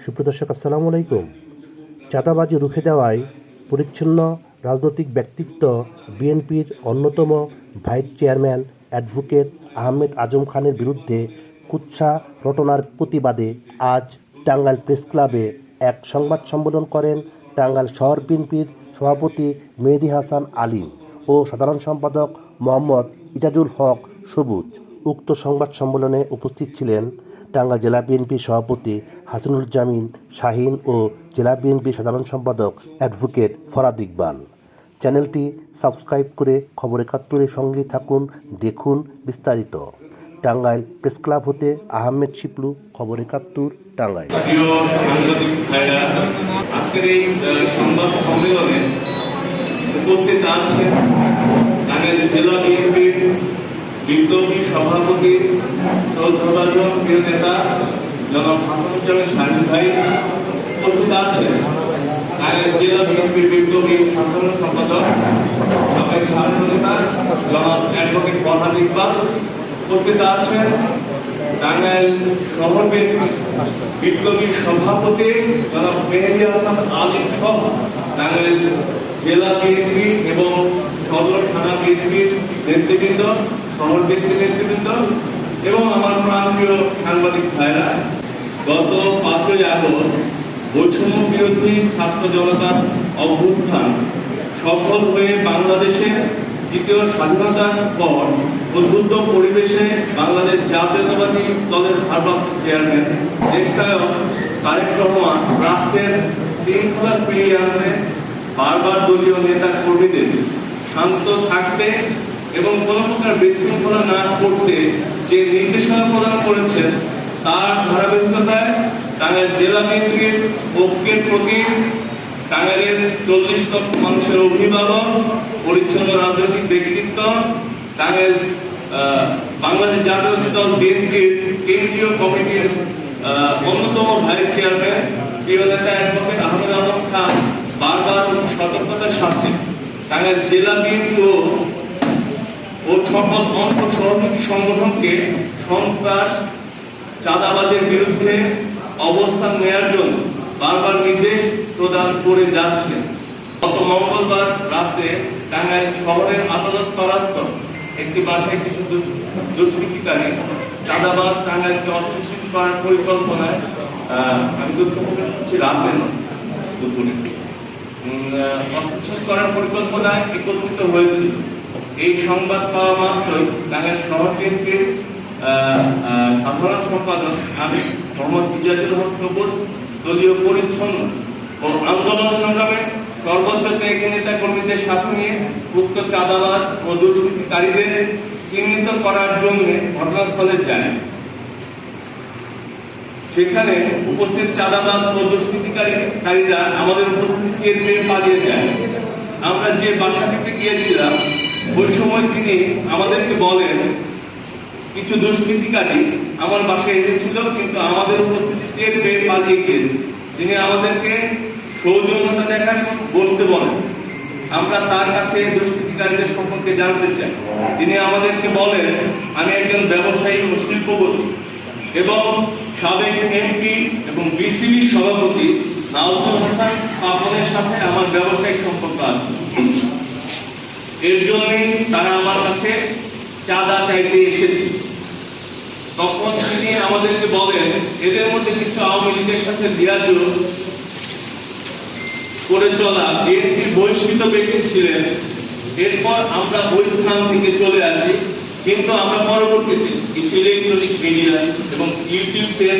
সুপ্রদর্শক আসসালামু আলাইকুম। চাঁদাবাজি রুখে দেওয়ায় পরিচ্ছন্ন রাজনৈতিক ব্যক্তিত্ব বিএনপির অন্যতম ভাইস চেয়ারম্যান অ্যাডভোকেট আহমেদ আজম খানের বিরুদ্ধে কুৎসা রটনার প্রতিবাদে আজ টাঙ্গাইল প্রেস ক্লাবে এক সংবাদ সম্মেলন করেন টাঙ্গাইল শহর বিএনপির সভাপতি মেহেদী হাসান আলীম ও সাধারণ সম্পাদক মোহাম্মদ ইজাজুল হক সবুজ। উক্ত সংবাদ সম্মেলনে উপস্থিত ছিলেন টাঙ্গাইল জেলা বিএনপির সভাপতি হাসানুজ্জামান শাহীন ও জেলা বিএনপির সাধারণ সম্পাদক অ্যাডভোকেট ফরাদ ইকবাল। চ্যানেলটি সাবস্ক্রাইব করে খবর ৭১-এর সঙ্গে থাকুন, দেখুন বিস্তারিত। টাঙ্গাইল প্রেস ক্লাব হতে আহমেদ শিপলু, খবর ৭১, টাঙ্গাইল। আজকের এই সংবাদ সম্মেলনে উপস্থিত আছেন টাঙ্গাইল জেলা বিএনপির বিপ্লবী সভাপতি শ্রদ্ধাভাজন প্রিয় নেতা জনাব হাসানুজ্জামান শাহীন ভাই, উপস্থিত আছেন টাঙ্গাইল জেলা বিএনপির বিপ্লবী সাধারণ সম্পাদক সাবেক সাধারণ নেতা জনাব অ্যাডভোকেট ফরহাদ ইকবাল, উপস্থিত আছেন টাঙ্গাইল শহর বিএনপির বিপ্লবী সভাপতি জনাব মেহেদী হাসান আলীম সহ টাঙ্গাইল জেলা বিএনপি এবং সদর থানা বিএনপির নেতৃবৃন্দ, শহর বিএনপির নেতৃবৃন্দ এবং আমার প্রাণপ্রিয় সাংবাদিক ভাইরা। গত ৫ই আগস্ট বৈষম্য বিরোধী ছাত্র জনতার অভ্যুত্থান সফল হয়ে বাংলাদেশের দ্বিতীয় স্বাধীনতার পর উদ্বুদ্ধ পরিবেশে বাংলাদেশ জাতীয়তাবাদী দলের ভারপ্রাপ্ত চেয়ারম্যান দেশনায়ক তারেক রহমান রাষ্ট্রের শৃঙ্খলা ফিরিয়ে আনতে বারবার দলীয় নেতা কর্মীদের শান্ত থাকতে এবং কোনো প্রকার বিশৃঙ্খলা না করতে যে নির্দেশনা প্রদান করেছেন, তার ধারাবাহিকতায় টাঙ্গাইল জেলা বিএনপির ঐক্যের প্রতি টাঙ্গাইলের ৪০ লক্ষ মানুষের অভিভাবক, পরিচ্ছন্ন রাজনৈতিক ব্যক্তিত্ব, টাঙ্গাইল বাংলাদেশ জাতীয়তাবাদী দল বিএনপির কেন্দ্রীয় কমিটির অন্যতম ভাইস চেয়ারম্যান প্রিয় নেতা অ্যাডভোকেট আহমেদ আজম খান বারবার সতর্কতার সাথে টাঙ্গাইল জেলা বিএনপি ও সকল অঙ্গ সহযোগী সংগঠনকে সন্ত্রাস চাঁদাবাজের বিরুদ্ধে অবস্থান নেওয়ার জন্য বারবার নির্দেশ প্রদান করে যাচ্ছে। গত মঙ্গলবার রাতে টাঙ্গাইল শহরের আদালত পরাস্ত একটি বাসায় কিছু দুষ্কৃতিকারী চাঁদাবাজ টাঙ্গাইলকে অস্থিতিশীল করার পরিকল্পনায়, আমি দুঃখ প্রকাশ করছি রাতে দুপুরে অস্থিতিশীল করার পরিকল্পনায় একত্রিত হয়েছিল। এই সংবাদ পাওয়া মাত্রই টাঙ্গাইল শহর বিএনপির সাধারণ সম্পাদক আমি মোহাম্মদ ইজাজুল হক সবুজ দলীয় পরিচ্ছন্ন ও আন্দোলন সংগ্রামে সর্বোচ্চ ত্যাগী নেতা কর্মীদের সাথে নিয়ে উক্ত চাঁদাবাজ ও দুষ্কৃতিকারীদের চিহ্নিত করার জন্য ঘটনাস্থলে যায়। সেখানে উপস্থিত চাঁদাবাজ ও দুষ্কৃতিকারীরা আমাদের উপস্থিতি টের পেয়ে পালিয়ে যায়। আমরা যে বাসাটিতে গিয়েছিলাম ওই সময় তিনি আমাদেরকে বলেন, কিছু দুষ্কৃতিকারী আমার বাসায় এসেছিল কিন্তু আমাদের উপস্থিতি টের পেয়ে পালিয়ে গিয়েছে। তিনি আমাদেরকে সৌজন্যতা দেখান, বসতে বলেন। আমরা তার কাছে দুষ্কৃতিকারীদের সম্পর্কে জানতে চাই। তিনি আমাদেরকে বলেন, আমি একজন ব্যবসায়ী ও শিল্পপতি এবং সাবেক এমপি এবং বিসিবি সভাপতি নাওজুল হাসান পাপনের সাথে আমার ব্যবসায়িক সম্পর্ক আছে। এর জন্যই তারা আমার কাছে চাঁদা চাইতে এসেছে। তখন তিনি আমাদেরকে বলেন, এদের মধ্যে কিছু আওয়ামী লীগের সাথে লিয়াজোগ করে চলা বিএনপি বহিষ্কৃত ব্যক্তি ছিলেন। এরপর আমরা ওই স্থান থেকে চলে আসি, কিন্তু আমরা পরবর্তীতে কিছু ইলেকট্রনিক মিডিয়া এবং ইউটিউবের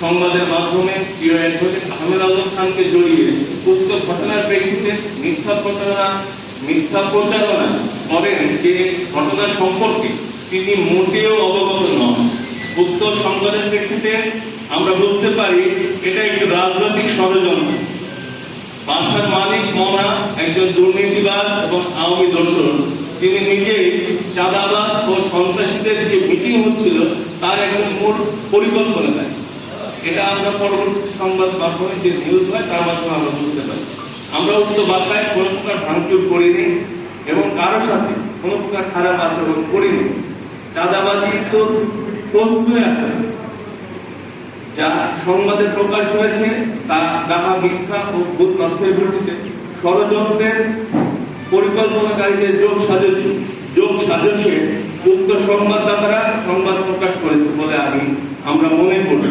সংবাদের মাধ্যমে প্রিয় অ্যাডভোকেট আহমেদ আজম খানকে জড়িয়ে উক্ত ঘটনার প্রেক্ষিতে মিথ্যা প্রচারণা করেন যে ঘটনা সম্পর্কে তিনি মোটেও অবগত নন। উক্ত সংবাদের প্রেক্ষিতে আমরা বুঝতে পারি এটা একটি রাজনৈতিক ষড়যন্ত্র। বাসার মালিক মনা একজন দুর্নীতিবাজ এবং আওয়ামী দোসর। তিনি নিজেই চাঁদাবাজ ও সন্ত্রাসীদের যে মিটিং হচ্ছিল তার একজন মূল পরিকল্পনা দেয়। এটা আমরা পরবর্তী সংবাদ মাধ্যমে যে নিউজ হয় তার মাধ্যমে আমরা বুঝতে পারি। আমরা উক্ত বাসায় কোনো প্রকার ভাঙচুর করিনি এবং কারোর সাথে কোনো প্রকার খারাপ আচরণ করিনি। চাঁদাবাজি তো প্রশ্নই আসে না। যা সংবাদে প্রকাশ হয়েছে তা তাহা মিথ্যা ও ভুল তথ্যের ভিত্তিতে ষড়যন্ত্রের পরিকল্পনাকারীদের যোগ সাজসে উক্ত সংবাদদাতারা সংবাদ প্রকাশ করেছে বলে আমরা মনে করি,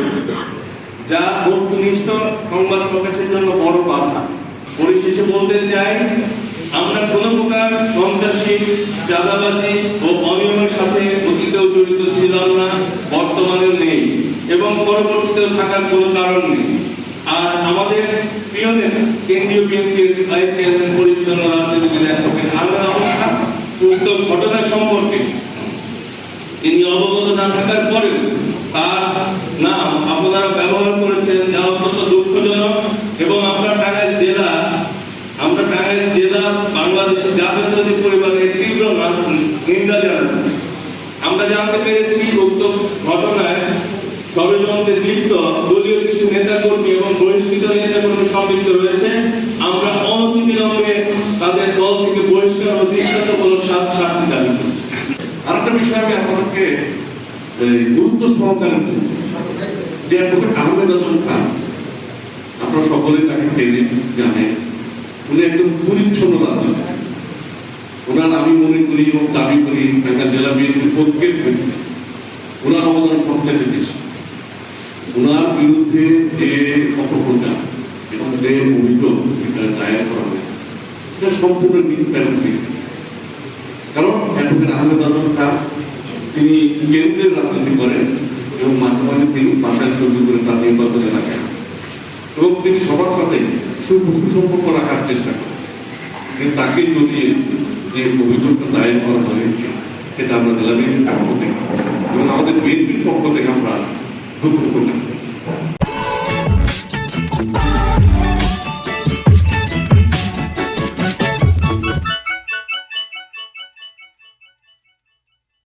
যা বস্তুনিষ্ঠ সংবাদ প্রকাশের জন্য বড় বাধা। পরিশেষে বলতে চাই, আমরা কোনো প্রকার সন্ত্রাসী, চাঁদাবাজি ও অনিয়মের সাথে অতীতেও জড়িত ছিলাম না, বর্তমানেও নেই এবং পরবর্তীতেও থাকার কোনো কারণ নেই। আর আমাদের প্রিয় নেতা কেন্দ্রীয় বিএনপির ভাইস চেয়ারম্যান পরিচ্ছন্ন রাজনীতিবিদ অ্যাডভোকেট আহমেদ আজম খান উক্ত ঘটনা সম্পর্কে তিনি অবগত না থাকার পরেও তার নাম আপনারা ব্যবহার করেছেন, যা অত্যন্ত দুঃখজনক। এবং আমরা টাঙ্গাইল জেলা বাংলাদেশের জাতীয়তাবাদী পরিবারের তীব্র নিন্দা জানাচ্ছি। আমরা জানতে পেরেছি উক্ত ঘটনায় ষড়যন্ত্রে লিপ্ত দলীয় কিছু নেতাকর্মী এবং বহিষ্কৃত নেতাকর্মী সম্পৃক্ত রয়েছে। আমরা অনতিবিলম্বে তাদের দল থেকে বহিষ্কার ও দৃষ্টান্তমূলক শাস্তি দাবি করছি। আরেকটা বিষয় আমি আপনাদেরকে গুরুত্ব সহকারে যে অ্যাডভোকেট আহমেদ আজম খান, আপনারা সকলে তাকে চেনেন, জানেন, উনি একদম পরিচ্ছন্ন রাজনীতি। ওনার আমি মনে করি এবং দাবি করি ঢাকা জেলা বিএনপির পক্ষের ওনার অবদান সবচেয়ে বেশি। ওনার বিরুদ্ধে যে অপপ্রচার এবং যে অভিযোগ দায়ের করা হয়েছে এটা সম্পূর্ণ মিথ্যা। কারণ অ্যাডভোকেট আহমেদ আজম খান তিনি কেন্দ্রের রাজনীতি করেন এবং মাঝে মাঝে তিনি বাসায় সহ্য করে তার নির্বাচন এলাকায়, এবং তিনি সবার সাথে সুসম্পর্ক রাখার চেষ্টা করেন। কিন্তু তাকে জড়িয়ে যে অভিযোগটা দায়ের করা হয়েছে সেটা আমরা জেলা বিএনপির পক্ষ থেকে এবং আমাদের বিএনপির পক্ষ থেকে আমরা দুঃখ প্রকাশ করি।